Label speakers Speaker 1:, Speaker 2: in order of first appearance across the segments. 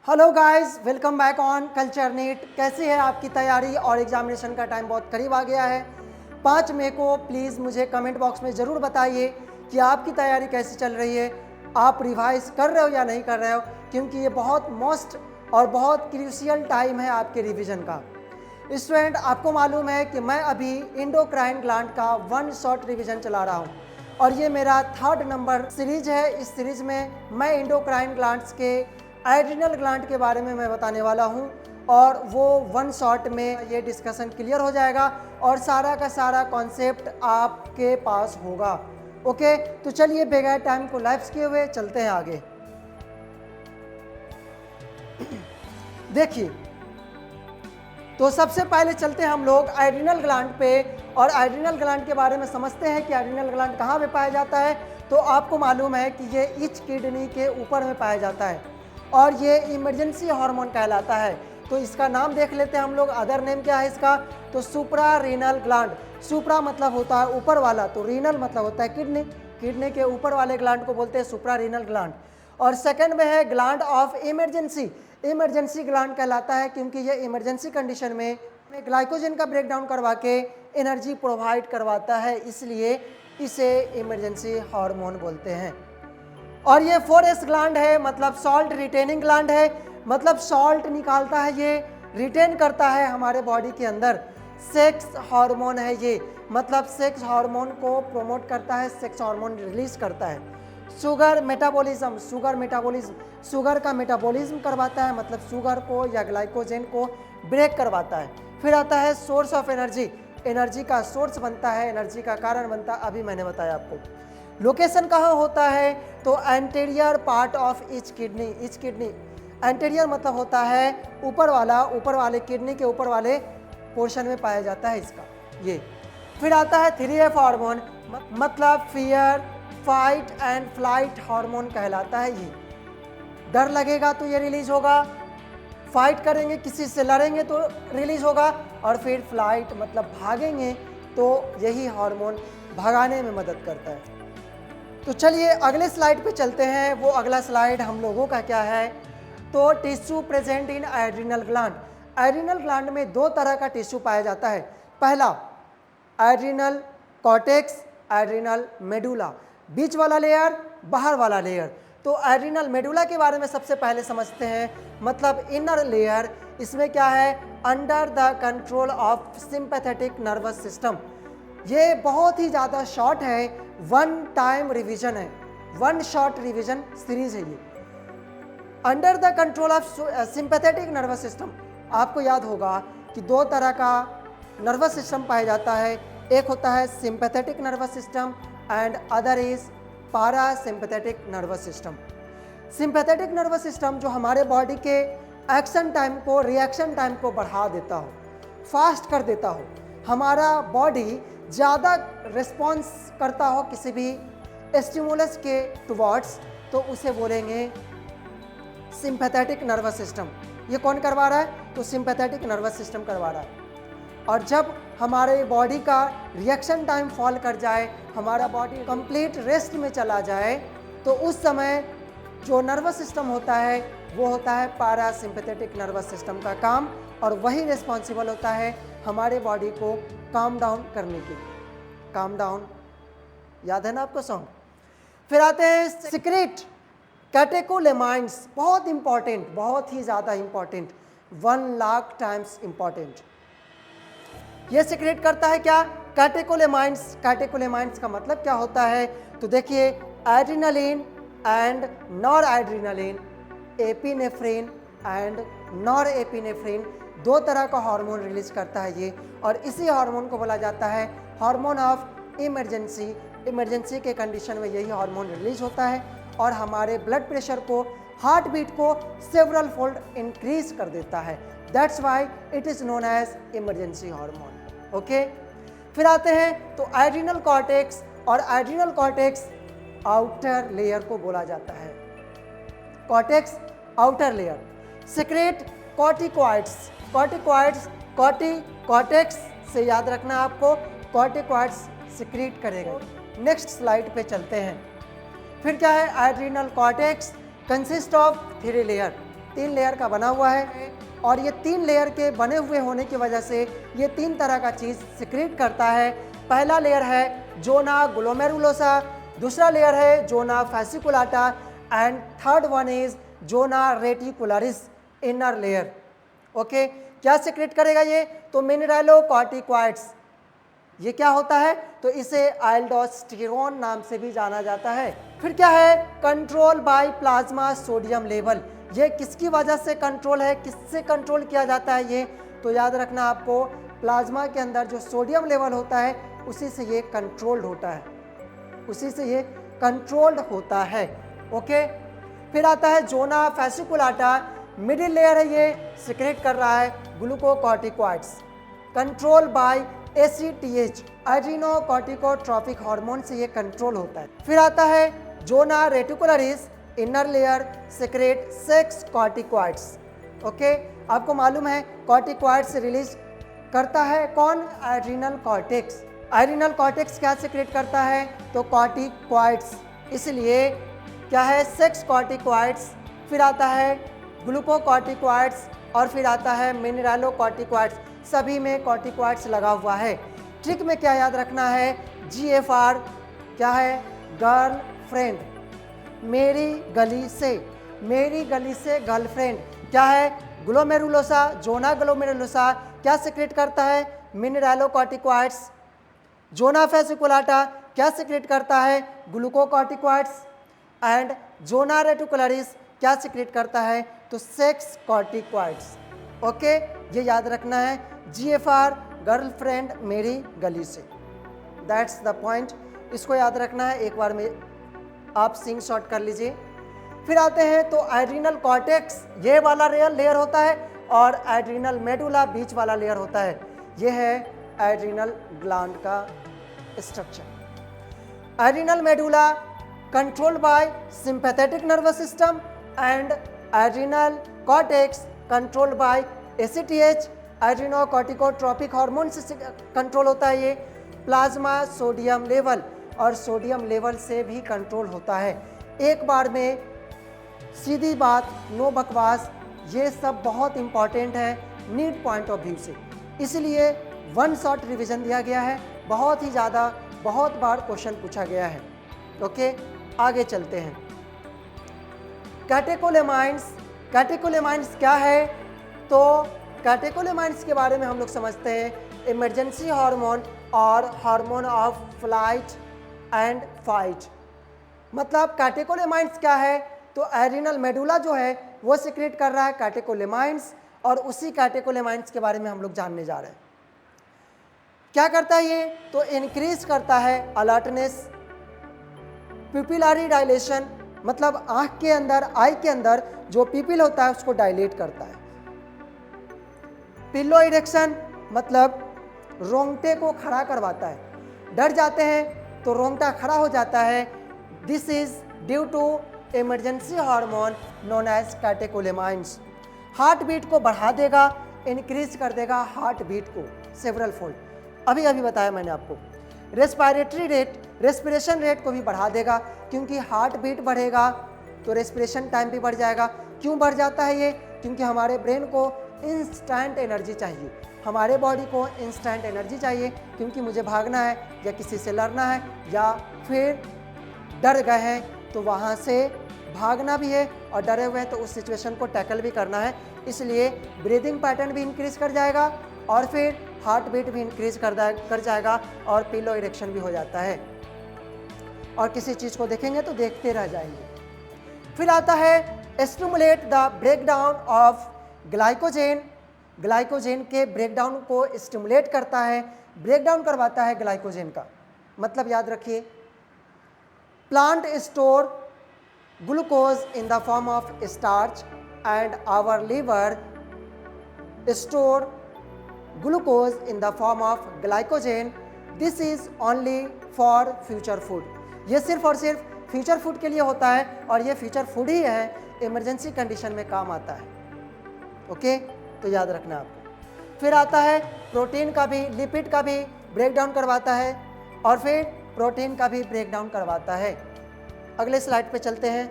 Speaker 1: Hello guys, welcome back on culture NEET. कैसी है आपकी तैयारी और एग्जामिनेशन का टाइम बहुत करीब आ गया है। 5 मई को प्लीज़ मुझे कमेंट बॉक्स में ज़रूर बताइए कि आपकी तैयारी कैसी चल रही है, आप रिवाइज कर रहे हो या नहीं कर रहे हो, क्योंकि ये बहुत मोस्ट और बहुत क्रूशियल टाइम है आपके रिवीजन का। स्टूडेंट, आपको मालूम है कि मैं अभी एंडोक्राइन ग्लैंड का 1 शॉट रिवीजन चला रहा हूँ और ये मेरा 3rd नंबर सीरीज है। इस सीरीज में मैं एंडोक्राइन ग्लैंड्स के एड्रिनल ग्लैंड के बारे में मैं बताने वाला हूँ और वो 1 शॉट में ये डिस्कशन क्लियर हो जाएगा और सारा का सारा कॉन्सेप्ट आपके पास होगा। ओके, तो चलिए बगैर टाइम को लैप्स किए हुए चलते हैं आगे। देखिए, तो सबसे पहले चलते हैं हम लोग एड्रिनल ग्लैंड पे और एड्रिनल ग्लैंड के बारे में समझते हैं कि एड्रिनल ग्लैंड कहाँ पे पाया जाता है। तो आपको मालूम है कि ये ईच किडनी के ऊपर में पाया जाता है और ये इमरजेंसी हार्मोन कहलाता है। तो इसका नाम देख लेते हैं हम लोग। अदर नेम क्या है इसका? तो सुप्रा रीनल ग्लैंड। सुप्रा मतलब होता है ऊपर वाला, तो रीनल मतलब होता है किडनी। किडनी के ऊपर वाले ग्लैंड को बोलते हैं सुप्रा रीनल ग्लैंड। और सेकंड में है gland of emergency. Emergency gland कहलाता है क्योंकि ये इमरजेंसी कंडीशन में ग्लाइकोजन का ब्रेकडाउन करवा के एनर्जी प्रोवाइड करवाता है, इसलिए इसे इमरजेंसी हार्मोन बोलते हैं। और ये 4S ग्लैंड है, मतलब सॉल्ट रिटेनिंग ग्लैंड है, मतलब सॉल्ट निकालता है, ये रिटेन करता है हमारे बॉडी के अंदर। सेक्स हार्मोन है ये, मतलब सेक्स हार्मोन को प्रोमोट करता है, सेक्स हार्मोन रिलीज करता है। शुगर मेटाबॉलिज्म, शुगर का मेटाबॉलिज्म करवाता है, मतलब शुगर को या ग्लाइकोजन को ब्रेक करवाता है। फिर आता है सोर्स ऑफ एनर्जी, एनर्जी का सोर्स बनता है, एनर्जी का कारण बनता है, अभी मैंने बताया आपको। लोकेशन कहाँ होता है? तो anterior part of each kidney. Anterior मतलब होता है ऊपर वाले किडनी के ऊपर वाले पोर्शन में पाया जाता है इसका ये। फिर आता है 3F हार्मोन, मतलब fear fight and flight hormone कहलाता है ये। डर लगेगा तो ये रिलीज होगा, फाइट करेंगे, किसी से लड़ेंगे तो रिलीज होगा, और फिर फ्लाइट मतलब भागेंगे तो यही हार्मोन भगाने में मदद करता है। तो चलिए अगले स्लाइड पे चलते हैं। वो अगला स्लाइड हम लोगों का क्या है? तो tissue present in adrenal gland. Adrenal gland में 2 तरह का टिश्यू पाया जाता है। पहला एड्रिनल कॉर्टेक्स, एड्रिनल मेडुला, बीच वाला लेयर, बाहर वाला लेयर। तो एड्रिनल मेडुला के बारे में सबसे पहले समझते हैं, मतलब इनर लेयर। इसमें क्या है? Under the control of sympathetic nervous system. ये बहुत ही ज़्यादा शॉर्ट है, 1 टाइम रिवीजन है, 1 शॉर्ट रिवीजन सीरीज है ये। Under the control of sympathetic nervous system. आपको याद होगा कि 2 तरह का नर्वस सिस्टम पाया जाता है, एक होता है sympathetic nervous system and other is parasympathetic nervous system. Sympathetic nervous system जो हमारे बॉडी के एक्शन टाइम को, रिएक्शन टाइम को बढ़ा देता हो, फास्ट कर देता हो, हमारा बॉडी ज़्यादा रिस्पॉन्स करता हो किसी भी स्टिमुलस के टुवर्ड्स, तो उसे बोलेंगे सिंपैथेटिक नर्वस सिस्टम। ये कौन करवा रहा है? तो सिंपैथेटिक नर्वस सिस्टम करवा रहा है। और जब हमारे बॉडी का रिएक्शन टाइम फॉल कर जाए, हमारा बॉडी कंप्लीट रेस्ट में चला जाए, तो उस समय जो नर्वस सिस्टम होता है वो होता है पैरासिम्पैथेटिक नर्वस सिस्टम का काम, और वही रिस्पॉन्सिबल होता है हमारे बॉडी को काम डाउन करने के लिए। काम डाउन याद है ना आपको सॉन्ग? फिर आते हैं सिक्रेट कैटेकोलेमाइन्स। बहुत इंपॉर्टेंट, बहुत ही ज़्यादा इंपॉर्टेंट, 1 लाख टाइम्स इंपॉर्टेंट। ये सिक्रेट करता है क्या? कैटेकोलेमाइन्स। कैटेकोलेमाइन्स का मतलब क्या होता है? तो देखिए, adrenaline and nor adrenaline, epinephrine and nor epinephrine, 2 तरह का हार्मोन रिलीज करता है ये, और इसी हार्मोन को बोला जाता है हार्मोन ऑफ इमरजेंसी। इमरजेंसी के कंडीशन में यही हार्मोन रिलीज होता है और हमारे ब्लड प्रेशर को, हार्ट बीट को सेवरल फोल्ड इंक्रीज कर देता है। That's why it is known as emergency hormone. Okay, फिर आते हैं तो एड्रिनल कॉर्टेक्स, और एड्रिनल कॉर्टेक्स आउटर लेयर को बोला जाता है। Cortex outer layer secrete corticoids. Cortex से याद रखना आपको, कॉर्टिकॉइड्स सिक्रेट करेगा। नेक्स्ट स्लाइड पे चलते हैं। फिर क्या है? Adrenal cortex consist of 3 layer. 3 layer का बना हुआ है और ये 3 लेयर के बने हुए होने की वजह से ये 3 तरह का चीज़ सिक्रीट करता है। पहला लेयर है जोना ग्लोमेरुलोसा, दूसरा लेयर है zona fasciculata and third one is zona reticularis inner layer. Okay, क्या सिक्रेट करेगा ये? तो मिनरलोकॉर्टिकॉइड्स, ये क्या होता है? तो इसे एल्डोस्टेरोन नाम से भी जाना जाता है। फिर क्या है? Control by plasma sodium level, ये किसकी वजह से कंट्रोल है, किससे कंट्रोल किया जाता है ये? तो याद रखना आपको, प्लाज्मा के अंदर जो सोडियम लेवल होता है उसी से ये कंट्रोल्ड होता है, उसी से ये कंट्रोल्ड होता है। ओके, फिर आता है जोना फैसिकुलाटा, मिडिल लेयर है, ये सिक्रेट कर रहा है glucocorticoids, control by ACTH adrenocorticotropic hormone से ये कंट्रोल होता है। फिर आता है zona reticularis, inner layer secrete sex corticoids. Okay, आपको मालूम है कॉर्टिकॉइड्स रिलीज करता है कौन? Adrenal cortex. एड्रिनल कॉर्टेक्स क्या सिक्रेट करता है? तो कॉर्टिकॉइड्स, इसलिए क्या है? Sex corticoids. फिर आता है ग्लूकोकॉर्टिकॉइड्स और फिर आता है मिनरलोकॉर्टिकॉइड्स, सभी में कॉर्टिकॉइड्स लगा हुआ है। ट्रिक में क्या याद रखना है? GFR क्या है? गर्ल फ्रेंड, मेरी गली से, मेरी गली से गर्लफ्रेंड क्या है? ग्लोमेरुलोसा, जोना ग्लोमेरुलोसा क्या सिक्रेट करता है? मिनरलोकॉर्टिकॉइड्स। जोना फैसिकुलाटा क्या सिक्रेट करता है? ग्लूकोकॉर्टिकॉइड्स। एंड जोना रेटिकुलरिस क्या सिक्रेट करता है? तो सेक्स कॉर्टिकॉइड्स। ओके, ये याद रखना है, GFR गर्लफ्रेंड मेरी गली से, दैट्स द पॉइंट, इसको याद रखना है। एक बार में आप सिंग शॉट कर लीजिए। फिर आते हैं तो एड्रिनल कॉर्टेक्स, ये वाला लेयर होता है और एड्रिनल मेडुला बीच वाला लेयर होता है। ये है एड्रिनल ग्लैंड का structure. Adrenal medulla control by sympathetic nervous system and adrenal cortex control by ACTH adrenocorticotropic hormone से कंट्रोल होता है। ये प्लाज्मा सोडियम लेवल और सोडियम लेवल से भी कंट्रोल होता है। एक बार में सीधी बात, नो बकवास, ये सब बहुत इंपॉर्टेंट है नीड पॉइंट ऑफ व्यू से, इसलिए वन शॉट रिवीजन दिया गया है। बहुत ही ज़्यादा, बहुत बार क्वेश्चन पूछा गया है। ओके, आगे चलते हैं। कैटेकोलेमाइंस, कैटेकोलेमाइंस क्या है? तो कैटेकोलेमाइंस के बारे में हम लोग समझते हैं इमरजेंसी हार्मोन और hormone of flight and fight. मतलब कैटेकोलेमाइंस क्या है? तो एड्रिनल मेडुला जो है वो सिक्रेट कर रहा है कैटेकोलेमाइंस और उसी कैटेकोलेमाइंस के बारे में हम लोग जानने जा रहे हैं। क्या करता है ये? तो इंक्रीज करता है अलर्टनेस, पिपिलरी डायलेशन, मतलब आँख के अंदर, आई के अंदर जो पिपिल होता है उसको डायलेट करता है। पिल्लो इरेक्शन, मतलब रोंगटे को खड़ा करवाता है। डर जाते हैं तो रोंगटा खड़ा हो जाता है। This is due to emergency hormone known as catecholamines. Heart beat को बढ़ा देगा, इंक्रीज कर देगा हार्ट बीट को सेवरल फोल्ड, अभी अभी बताया मैंने आपको। रेस्पिरेटरी रेट, रेस्पिरेशन रेट को भी बढ़ा देगा, क्योंकि हार्ट बीट बढ़ेगा तो रेस्पिरेशन टाइम भी बढ़ जाएगा। क्यों बढ़ जाता है ये? क्योंकि हमारे ब्रेन को इंस्टेंट एनर्जी चाहिए, हमारे बॉडी को इंस्टेंट एनर्जी चाहिए, क्योंकि मुझे भागना है या किसी से लड़ना है या फिर डर गए हैं तो वहाँ से भागना भी है और डरे हुए हैं तो उस सिचुएशन को टैकल भी करना है। इसलिए ब्रीदिंग पैटर्न भी इंक्रीज कर जाएगा और फिर हार्ट बीट भी इंक्रीज कर जाएगा और पिलो इरेक्शन भी हो जाता है और किसी चीज़ को देखेंगे तो देखते रह जाएंगे। फिर आता है stimulate the breakdown of glycogen, glycogen के ब्रेकडाउन को स्टिमुलेट करता है, ब्रेकडाउन करवाता है ग्लाइकोजेन का। मतलब याद रखिए, plant store glucose in the form of starch and our liver store glucose in the form of glycogen. This is only for future food, ये सिर्फ और सिर्फ फ्यूचर फूड के लिए होता है और ये फ्यूचर फूड ही है, इमरजेंसी कंडीशन में काम आता है। ओके, तो याद रखना आपको। फिर आता है प्रोटीन का भी, लिपिड का भी ब्रेकडाउन करवाता है और फिर प्रोटीन का भी ब्रेकडाउन करवाता है। अगले स्लाइड पे चलते हैं,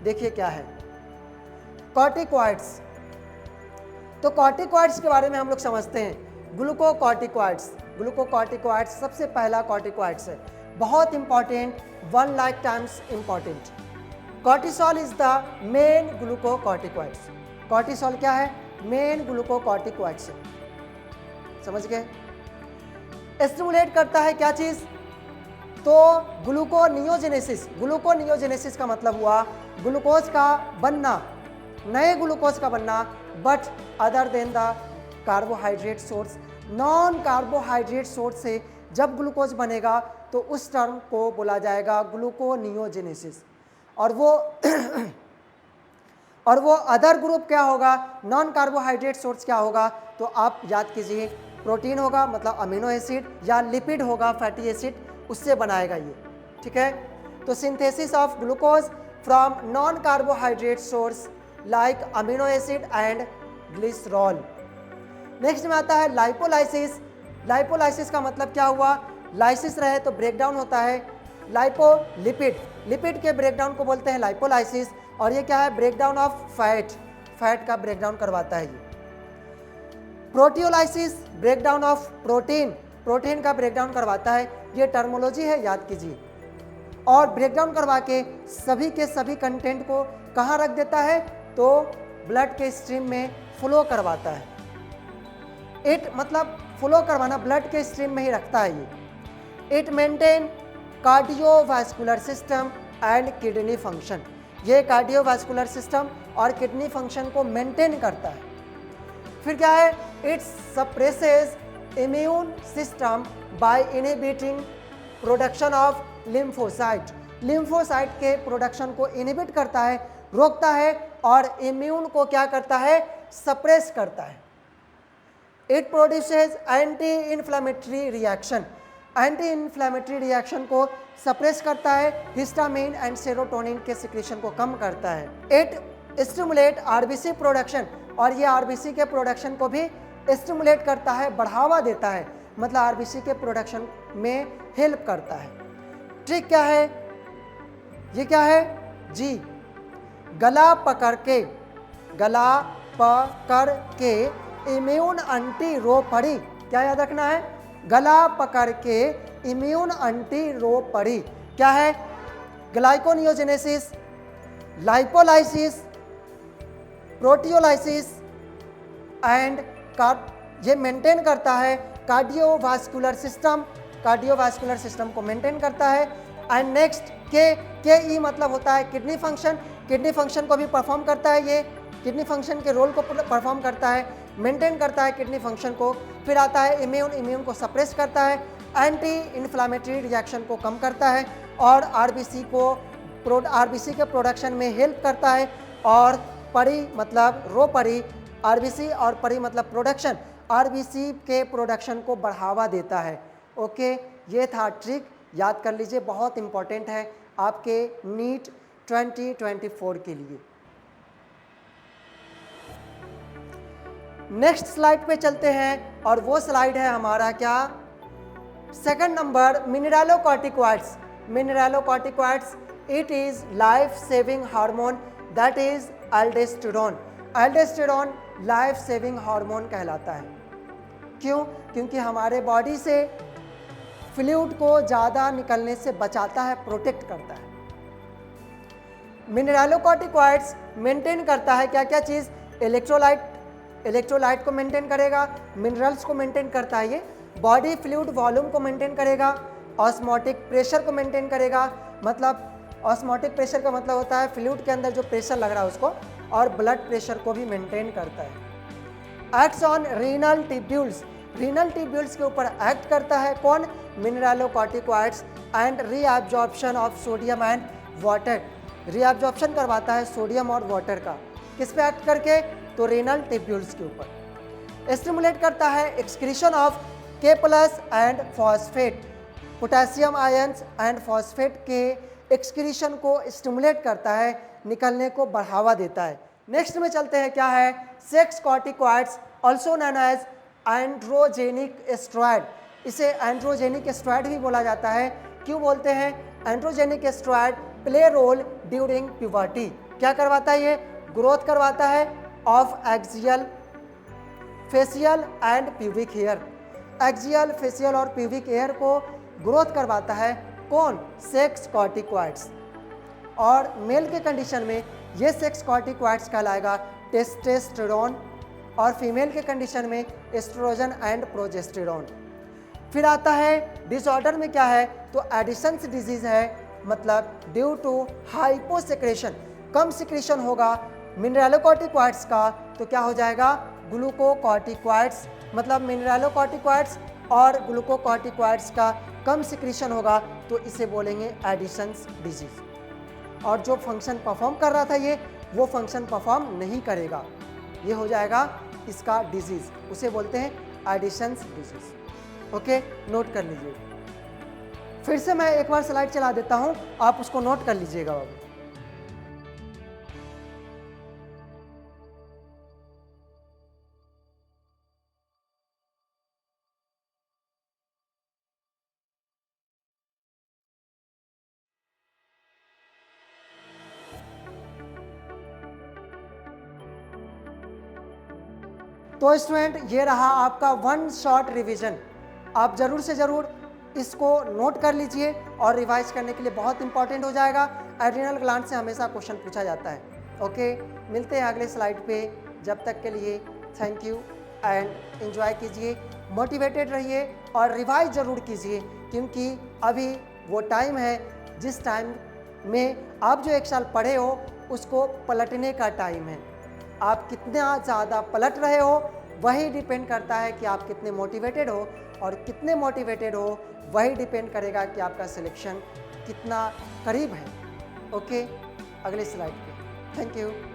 Speaker 1: देखिए क्या है। कॉर्टिकॉइड्स। तो कॉर्टिकॉइड्स के बारे में हम लोग समझते हैं। ग्लूकोकॉर्टिकॉइड्स, ग्लूकोकॉर्टिकॉइड्स सबसे पहला कॉर्टिकॉइड्स है, बहुत important, 1 lakh times important. Cortisol is the main glucocorticoids. Cortisol क्या है? मेन ग्लूकोकॉर्टिकॉइड्स है, समझ गए? स्टिमुलेट करता है क्या चीज? तो ग्लूकोनियोजेनेसिस। ग्लूकोनियोजेनेसिस का मतलब हुआ ग्लूकोज का बनना, नए ग्लूकोज का बनना, but other than the carbohydrate source. Non carbohydrate source से जब ग्लूकोज बनेगा तो उस टर्म को बोला जाएगा ग्लूकोनियोजेनेसिस। और वो अदर ग्रुप क्या होगा? नॉन कार्बोहाइड्रेट सोर्स क्या होगा? तो आप याद कीजिए, प्रोटीन होगा मतलब अमीनो एसिड, या लिपिड होगा फैटी एसिड, उससे बनाएगा ये, ठीक है? तो synthesis of glucose from non carbohydrate source like amino acid and glycerol. Next में आता है लाइपोलाइसिस। लाइपोलाइसिस का मतलब क्या हुआ? लाइसिस रहे तो ब्रेकडाउन होता है, लाइपोलिपिड, लिपिड के ब्रेकडाउन को बोलते हैं लाइपोलाइसिस। और ये क्या है? ब्रेकडाउन ऑफ फैट, फैट का ब्रेकडाउन करवाता है ये। Proteolysis, breakdown of protein, protein का ब्रेकडाउन करवाता है। ये टर्मोलॉजी है, याद कीजिए। और ब्रेकडाउन करवा के सभी के सभी कंटेंट को कहाँ रख देता है? तो ब्लड के स्ट्रीम में फ्लो करवाता है। इट मतलब फ्लो करवाना, ब्लड के स्ट्रीम में ही रखता है ये। It maintain cardiovascular system and kidney function. ये कार्डियोवास्कुलर सिस्टम और किडनी फंक्शन को मेंटेन करता है। फिर क्या है? It suppresses immune system by inhibiting production of lymphocyte. Lymphocyte के प्रोडक्शन को इनहिबिट करता है, रोकता है, और इम्यून को क्या करता है? सप्रेस करता है। It produces anti inflammatory reaction. Anti inflammatory reaction को सप्रेस करता है, हिस्टामिन एंड सेरोटोनिन के सिक्रीशन को कम करता है। इट स्टिमुलेट आरबीसी प्रोडक्शन, और ये आरबीसी के प्रोडक्शन को भी स्टिमुलेट करता है, बढ़ावा देता है, मतलब आरबीसी के प्रोडक्शन में हेल्प करता है। ट्रिक क्या है? ये क्या है जी? गला पकड़ के, गला पकड़ के इम्यून एंटीरोपरी, क्या याद रखना है? गला पकड़ के इम्यून एंटीरोपरी क्या है? ग्लाइकोनियोजेनेसिस, लाइपोलाइसिस, प्रोटियोलाइसिस एंड ये मेंटेन करता है कार्डियोवास्कुलर सिस्टम, कार्डियोवास्कुलर सिस्टम को मेंटेन करता है। एंड नेक्स्ट के ई मतलब होता है किडनी फंक्शन, किडनी फंक्शन को भी परफॉर्म करता है, ये किडनी फंक्शन के रोल को परफॉर्म करता है, मेंटेन करता है किडनी फंक्शन को। फिर आता है इम्यून, इम्यून को सप्रेस करता है, एंटी इन्फ्लामेटरी रिएक्शन को कम करता है, और आरबीसी के प्रोडक्शन में हेल्प करता है। और परी मतलब रो परी, आरबीसी और परी मतलब प्रोडक्शन, आरबीसी के प्रोडक्शन को बढ़ावा देता है। ओके, ये था ट्रिक, याद कर लीजिए, बहुत इंपॉर्टेंट है आपके नीट 2024 के लिए। नेक्स्ट स्लाइड पे चलते हैं, और वो स्लाइड है हमारा क्या? Second number, mineralocorticoids. Mineralocorticoids, it is life saving hormone, that is aldosterone. Aldosterone life saving hormone कहलाता है। क्यों? क्योंकि हमारे बॉडी से फ्लूइड को ज़्यादा निकलने से बचाता है, प्रोटेक्ट करता है। मिनरलोकॉर्टिकॉइड्स मेंटेन करता है क्या क्या चीज़? इलेक्ट्रोलाइट को मेंटेन करेगा, मिनरल्स को मेंटेन करता है ये, बॉडी फ्लूइड वॉल्यूम को मेंटेन करेगा, ऑस्मोटिक प्रेशर को मेंटेन करेगा, मतलब ऑस्मोटिक प्रेशर का मतलब होता है फ्लूइड के अंदर जो प्रेशर लग रहा है उसको, और ब्लड प्रेशर को भी मेंटेन करता है। Acts on renal tubules, renal tubules के ऊपर एक्ट करता है कौन? Mineralocorticoids. And reabsorption of sodium and water, reabsorption करवाता है सोडियम और वाटर का, किस पे एक्ट करके? तो रीनल ट्यूब्यूल्स के ऊपर। स्टिमुलेट करता है एक्सक्रीशन ऑफ के plus and phosphate, potassium ions and phosphate के एक्सक्रीशन को स्टिमुलेट करता है, निकलने को बढ़ावा देता है। नेक्स्ट में चलते हैं, क्या है? Sex corticoids, also known as androgenic steroid. इसे एंड्रोजेनिक एस्ट्रॉयड भी बोला जाता है। क्यों बोलते हैं? Androgenic steroid play role during puberty. क्या करवाता है ये? ग्रोथ करवाता है of axial, facial and pubic hair. Axial, facial और प्यूबिक हेयर को ग्रोथ करवाता है कौन? Sex corticoids. और मेल के कंडीशन में ये सेक्स कॉर्टिकॉइड्स कहलाएगा टेस्टोस्टेरोन, और फीमेल के कंडीशन में एस्ट्रोजन एंड प्रोजेस्टेरोन। फिर आता है डिसऑर्डर में क्या है? तो एडिशंस डिजीज है, मतलब ड्यू टू हाइपोसेक्रेशन, कम सिक्रेशन होगा मिनरलोकॉर्टिकॉइड्स का, तो क्या हो जाएगा? ग्लूकोकॉर्टिकॉइड्स, मतलब मिनरलोकॉर्टिकॉइड्स और ग्लूकोकॉर्टिकॉइड्स का कम सिक्रेशन होगा, तो इसे बोलेंगे एडिशंस डिजीज। और जो फंक्शन परफॉर्म कर रहा था ये, वो फंक्शन परफॉर्म नहीं करेगा, ये हो जाएगा इसका डिजीज, उसे बोलते हैं एडिशंस डिजीज। ओके, नोट कर लीजिए। फिर से मैं एक बार स्लाइड चला देता हूं, आप उसको नोट कर लीजिएगा बाबू। तो स्टूडेंट, ये रहा आपका वन शॉट रिवीजन। आप जरूर से जरूर इसको नोट कर लीजिए और रिवाइज करने के लिए बहुत इंपॉर्टेंट हो जाएगा। एड्रिनल ग्लैंड से हमेशा क्वेश्चन पूछा जाता है। ओके, मिलते हैं अगले स्लाइड पे। जब तक के लिए थैंक यू एंड एंजॉय कीजिए, मोटिवेटेड रहिए और रिवाइज ज़रूर कीजिए, क्योंकि अभी वो टाइम है जिस टाइम में आप जो एक साल पढ़े हो उसको पलटने का टाइम है। आप कितना ज़्यादा पलट रहे हो वही डिपेंड करता है कि आप कितने मोटिवेटेड हो, और कितने मोटिवेटेड हो वही डिपेंड करेगा कि आपका सिलेक्शन कितना करीब है। ओके, अगले स्लाइड पे। Thank you.